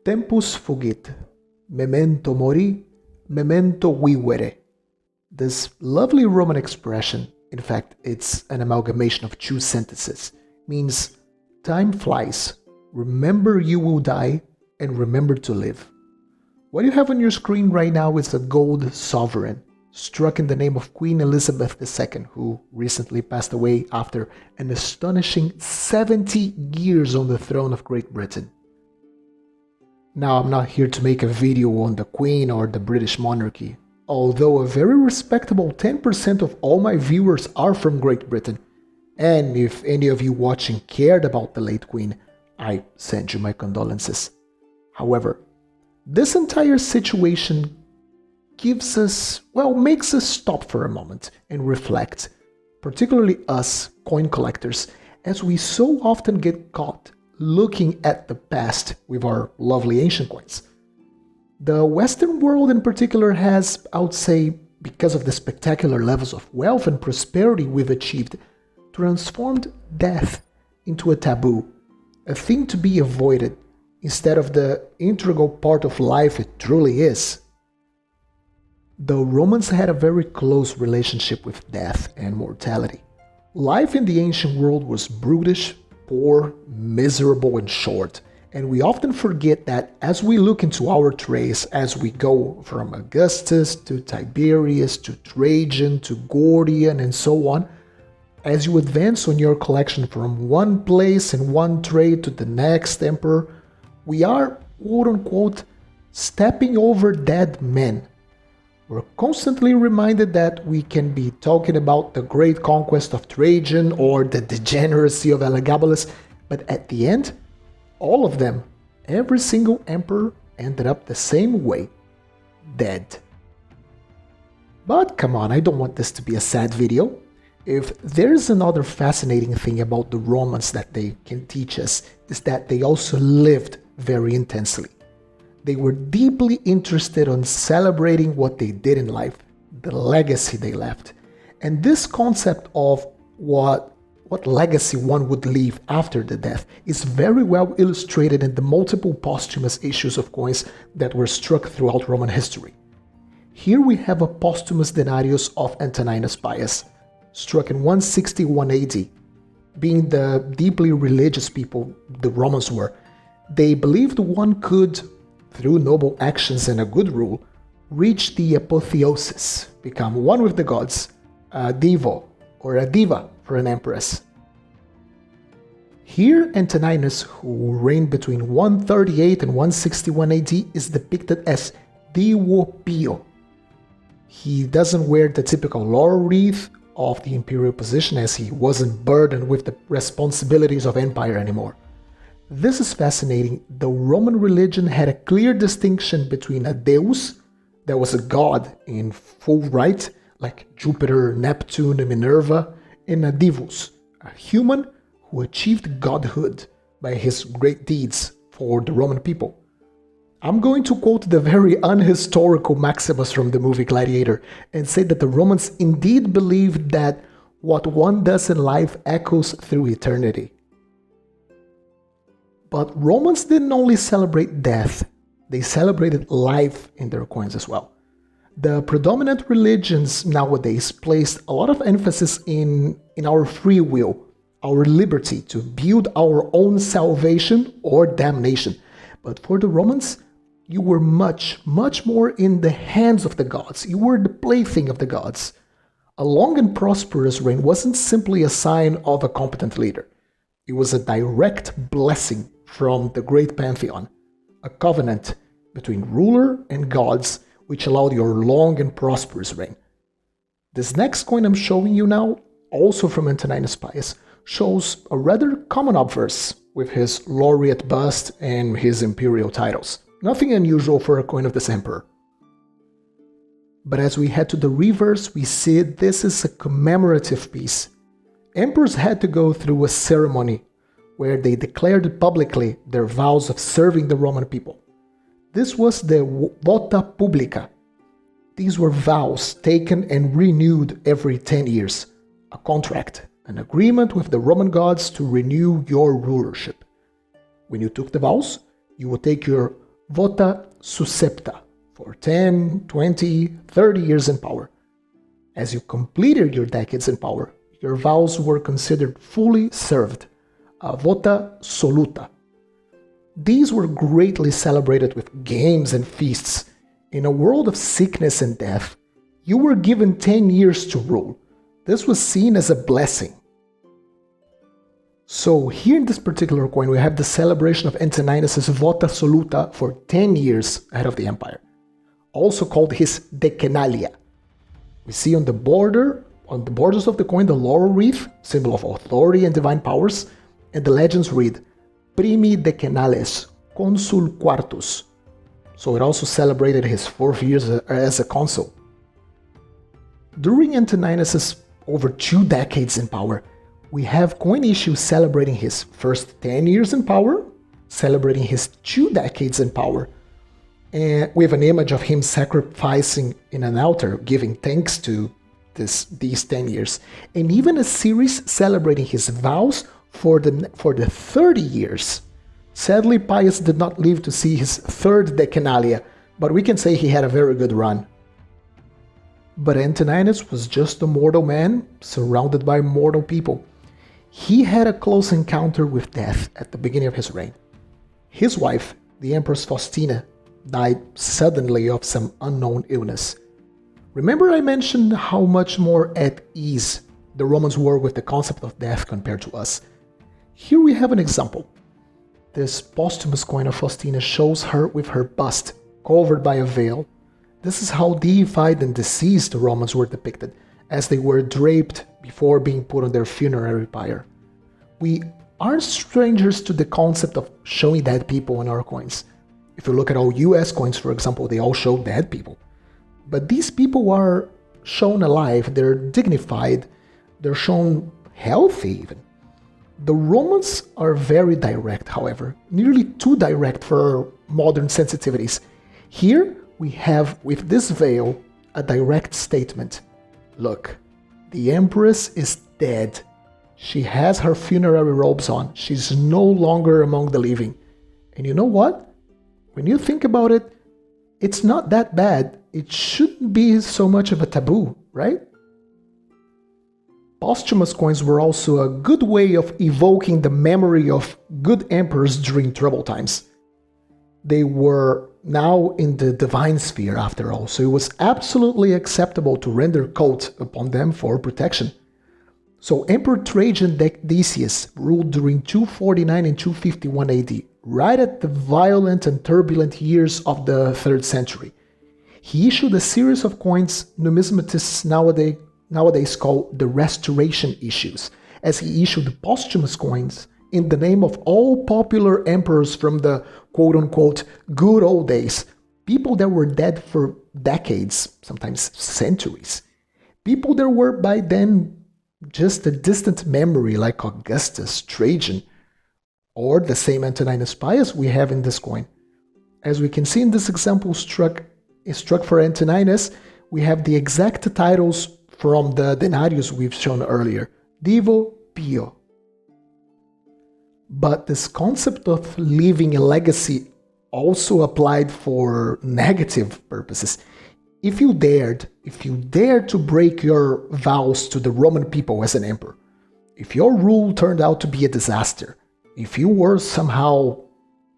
Tempus fugit, memento mori, memento vivere. This lovely Roman expression, in fact, it's an amalgamation of two sentences, means time flies, remember you will die, and remember to live. What you have on your screen right now is a gold sovereign, struck in the name of Queen Elizabeth II, who recently passed away after an astonishing 70 years on the throne of Great Britain. Now, I'm not here to make a video on the Queen or the British monarchy, although a very respectable 10% of all my viewers are from Great Britain, and if any of you watching cared about the late Queen, I send you my condolences. However, this entire situation makes us stop for a moment and reflect, particularly us coin collectors, as we so often get caught looking at the past with our lovely ancient coins. The Western world in particular has, I would say, because of the spectacular levels of wealth and prosperity we've achieved, transformed death into a taboo, a thing to be avoided, instead of the integral part of life it truly is. The Romans had a very close relationship with death and mortality. Life in the ancient world was brutish, poor, miserable, and short, and we often forget that as we look into our trace, as we go from Augustus to Tiberius to Trajan to Gordian and so on, as you advance on your collection from one place and one trade to the next emperor, we are, quote-unquote, stepping over dead men. We're constantly reminded that we can be talking about the great conquest of Trajan or the degeneracy of Elagabalus, but at the end, all of them, every single emperor ended up the same way, dead. But come on, I don't want this to be a sad video. If there's another fascinating thing about the Romans that they can teach us, is that they also lived very intensely. They were deeply interested in celebrating what they did in life, the legacy they left. And this concept of what legacy one would leave after the death is very well illustrated in the multiple posthumous issues of coins that were struck throughout Roman history. Here we have a posthumous denarius of Antoninus Pius, struck in 161 AD. Being the deeply religious people the Romans were, they believed one could, through noble actions and a good rule, reach the apotheosis, become one with the gods, a divo, or a diva for an empress. Here, Antoninus, who reigned between 138 and 161 AD, is depicted as Divo Pio. He doesn't wear the typical laurel wreath of the imperial position, as he wasn't burdened with the responsibilities of empire anymore. This is fascinating. The Roman religion had a clear distinction between a deus, that was a god in full right, like Jupiter, Neptune, and Minerva, and a divus, a human who achieved godhood by his great deeds for the Roman people. I'm going to quote the very unhistorical Maximus from the movie Gladiator and say that the Romans indeed believed that what one does in life echoes through eternity. But Romans didn't only celebrate death, they celebrated life in their coins as well. The predominant religions nowadays placed a lot of emphasis in our free will, our liberty to build our own salvation or damnation. But for the Romans, you were much, much more in the hands of the gods. You were the plaything of the gods. A long and prosperous reign wasn't simply a sign of a competent leader. It was a direct blessing from the great pantheon, a covenant between ruler and gods which allowed your long and prosperous reign. This next coin I'm showing you now, also from Antoninus Pius, shows a rather common obverse with his laureate bust and his imperial titles. Nothing unusual for a coin of this emperor. But as we head to the reverse, we see this is a commemorative piece. Emperors had to go through a ceremony where they declared publicly their vows of serving the Roman people. This was the vota publica. These were vows taken and renewed every 10 years, a contract, an agreement with the Roman gods to renew your rulership. When you took the vows, you would take your Vota suscepta, for 10, 20, 30 years in power. As you completed your decades in power, your vows were considered fully served, a vota soluta. These were greatly celebrated with games and feasts. In a world of sickness and death, you were given 10 years to rule. This was seen as a blessing. So here in this particular coin, we have the celebration of Antoninus' vota soluta for 10 years ahead of the empire, also called his decennalia. We see on the borders of the coin, the laurel wreath, symbol of authority and divine powers, and the legends read, Primi decennales, consul quartus. So it also celebrated his 4th years as a consul. During Antoninus' over 2 decades in power, we have coin issues celebrating his first 10 years in power, celebrating his 2 decades in power, and we have an image of him sacrificing in an altar, giving thanks to these 10 years, and even a series celebrating his vows for the 30 years. Sadly, Pius did not live to see his 3rd decennalia, but we can say he had a very good run. But Antoninus was just a mortal man surrounded by mortal people. He had a close encounter with death at the beginning of his reign. His wife, the Empress Faustina, died suddenly of some unknown illness. Remember I mentioned how much more at ease the Romans were with the concept of death compared to us. Here we have an example. This posthumous coin of Faustina shows her with her bust covered by a veil. This is how deified and deceased the Romans were depicted, as they were draped before being put on their funerary pyre. We aren't strangers to the concept of showing dead people on our coins. If you look at all US coins, for example, they all show dead people. But these people are shown alive, they're dignified, they're shown healthy even. The Romans are very direct, however, nearly too direct for modern sensitivities. Here we have, with this veil, a direct statement. Look, the Empress is dead. She has her funerary robes on. She's no longer among the living. And you know what? When you think about it, it's not that bad. It shouldn't be so much of a taboo, right? Posthumous coins were also a good way of evoking the memory of good emperors during troubled times. They were now in the divine sphere after all, so it was absolutely acceptable to render cult upon them for protection. So Emperor Trajan Decius ruled during 249 and 251 AD, right at the violent and turbulent years of the 3rd century. He issued a series of coins numismatists nowadays call the Restoration Issues, as he issued posthumous coins in the name of all popular emperors from the quote-unquote good old days, people that were dead for decades, sometimes centuries, people that were by then just a distant memory like Augustus, Trajan, or the same Antoninus Pius we have in this coin. As we can see in this example struck for Antoninus, we have the exact titles from the denarius we've shown earlier, Divo, Pio. But this concept of leaving a legacy also applied for negative purposes. If you dared to break your vows to the Roman people as an emperor, if your rule turned out to be a disaster, if you were somehow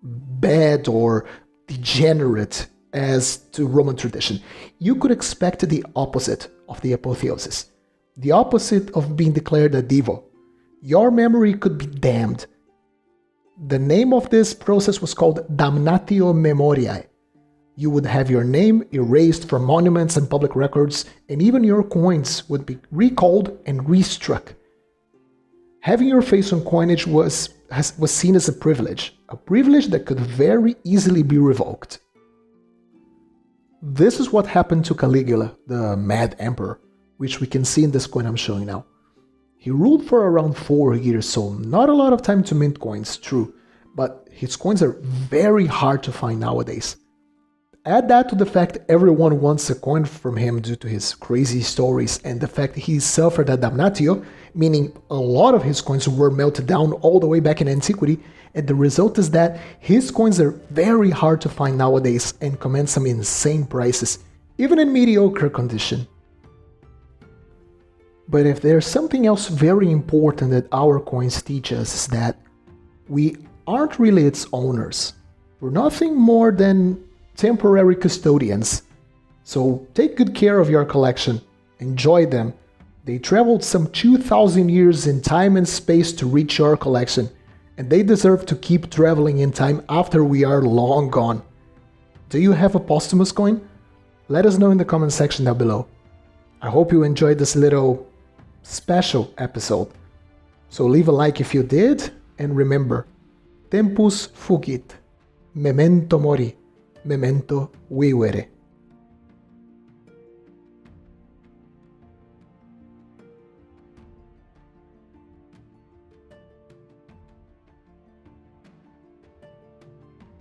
bad or degenerate as to Roman tradition, you could expect the opposite of the apotheosis, the opposite of being declared a divo. Your memory could be damned. The name of this process was called damnatio memoriae. You would have your name erased from monuments and public records, and even your coins would be recalled and restruck. Having your face on coinage was seen as a privilege that could very easily be revoked. This is what happened to Caligula, the mad emperor, which we can see in this coin I'm showing now. He ruled for around 4 years, so not a lot of time to mint coins, true, but his coins are very hard to find nowadays. Add that to the fact everyone wants a coin from him due to his crazy stories and the fact he suffered a damnatio, meaning a lot of his coins were melted down all the way back in antiquity, and the result is that his coins are very hard to find nowadays and command some insane prices, even in mediocre condition. But if there's something else very important that our coins teach us is that we aren't really its owners. We're nothing more than temporary custodians. So take good care of your collection, enjoy them. They traveled some 2,000 years in time and space to reach your collection, and they deserve to keep traveling in time after we are long gone. Do you have a posthumous coin? Let us know in the comment section down below. I hope you enjoyed this little special episode. So leave a like if you did, and remember, Tempus Fugit, Memento Mori, Memento Vivere.